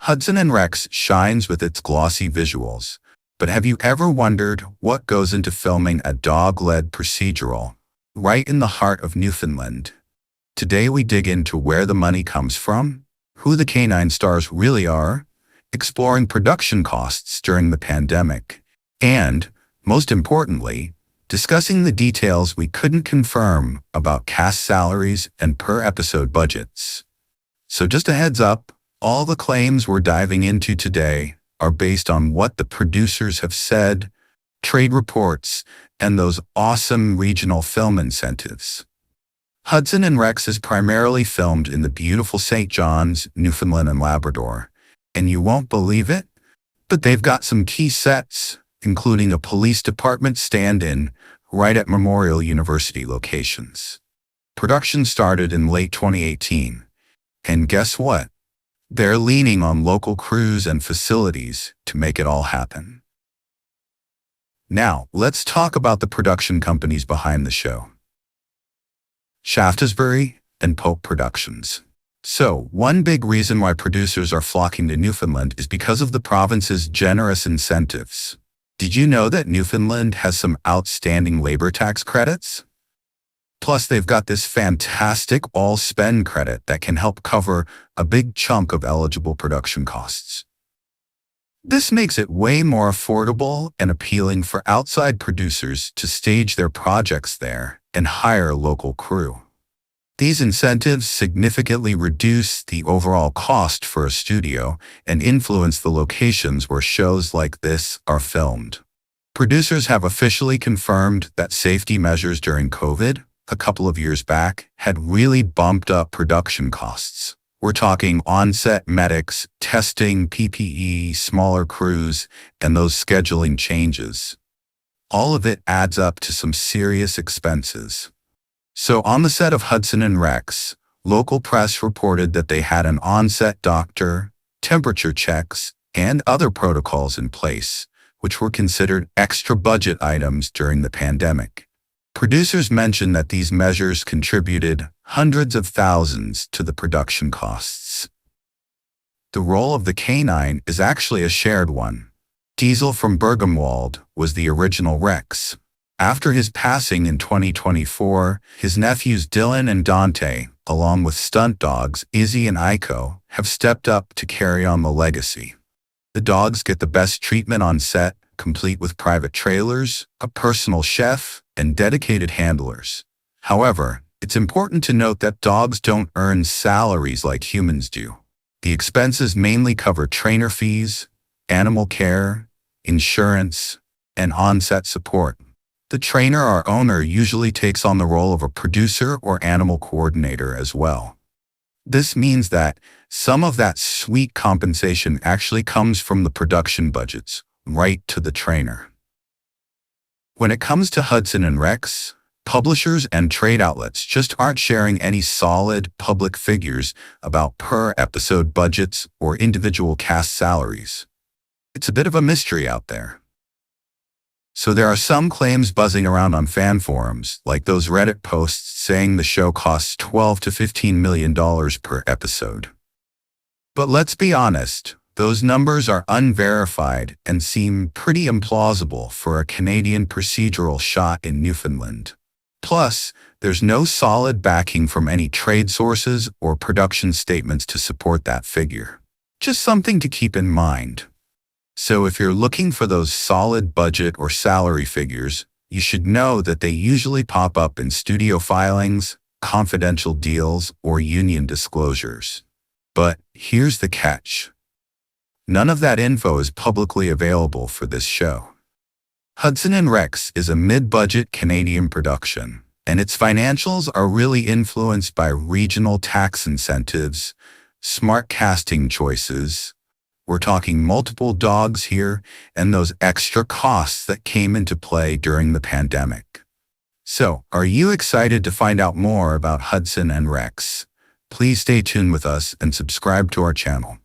Hudson and Rex shines with its glossy visuals, but have you ever wondered what goes into filming a dog-led procedural right in the heart of Newfoundland? Today we dig into where the money comes from, who the canine stars really are, exploring production costs during the pandemic, and, most importantly, discussing the details we couldn't confirm about cast salaries and per-episode budgets. So just a heads up, all the claims we're diving into today are based on what the producers have said, trade reports, and those awesome regional film incentives. Hudson and Rex is primarily filmed in the beautiful St. John's, Newfoundland and Labrador, and you won't believe it, but they've got some key sets, including a police department stand-in right at Memorial University locations. Production started in late 2018, and guess what? They're leaning on local crews and facilities to make it all happen. Now, let's talk about the production companies behind the show. Shaftesbury and Pope Productions. So, one big reason why producers are flocking to Newfoundland is because of the province's generous incentives. Did you know that Newfoundland has some outstanding labor tax credits? Plus, they've got this fantastic all-spend credit that can help cover a big chunk of eligible production costs. This makes it way more affordable and appealing for outside producers to stage their projects there and hire a local crew. These incentives significantly reduce the overall cost for a studio and influence the locations where shows like this are filmed. Producers have officially confirmed that safety measures during COVID, a couple of years back, had really bumped up production costs. We're talking on-set medics, testing, PPE, smaller crews, and those scheduling changes. All of it adds up to some serious expenses. So on the set of Hudson and Rex, local press reported that they had an on-set doctor, temperature checks, and other protocols in place, which were considered extra budget items during the pandemic. Producers mentioned that these measures contributed hundreds of thousands to the production costs. The role of the canine is actually a shared one. Diesel from Bergenwald was the original Rex. After his passing in 2024, his nephews Dylan and Dante, along with stunt dogs Izzy and Aiko, have stepped up to carry on the legacy. The dogs get the best treatment on set, complete with private trailers, a personal chef, and dedicated handlers. However, it's important to note that dogs don't earn salaries like humans do. The expenses mainly cover trainer fees, animal care, insurance, and on-set support. The trainer or owner usually takes on the role of a producer or animal coordinator as well. This means that some of that sweet compensation actually comes from the production budgets, right to the trainer. When it comes to Hudson and Rex, publishers and trade outlets just aren't sharing any solid public figures about per-episode budgets or individual cast salaries. It's a bit of a mystery out there. So there are some claims buzzing around on fan forums, like those Reddit posts saying the show costs $12 to $15 million per episode. But let's be honest, those numbers are unverified and seem pretty implausible for a Canadian procedural shot in Newfoundland. Plus, there's no solid backing from any trade sources or production statements to support that figure. Just something to keep in mind. So if you're looking for those solid budget or salary figures, you should know that they usually pop up in studio filings, confidential deals, or union disclosures. But here's the catch. None of that info is publicly available for this show. Hudson and Rex is a mid-budget Canadian production, and its financials are really influenced by regional tax incentives, smart casting choices. We're talking multiple dogs here, and those extra costs that came into play during the pandemic. So, are you excited to find out more about Hudson and Rex? Please stay tuned with us and subscribe to our channel.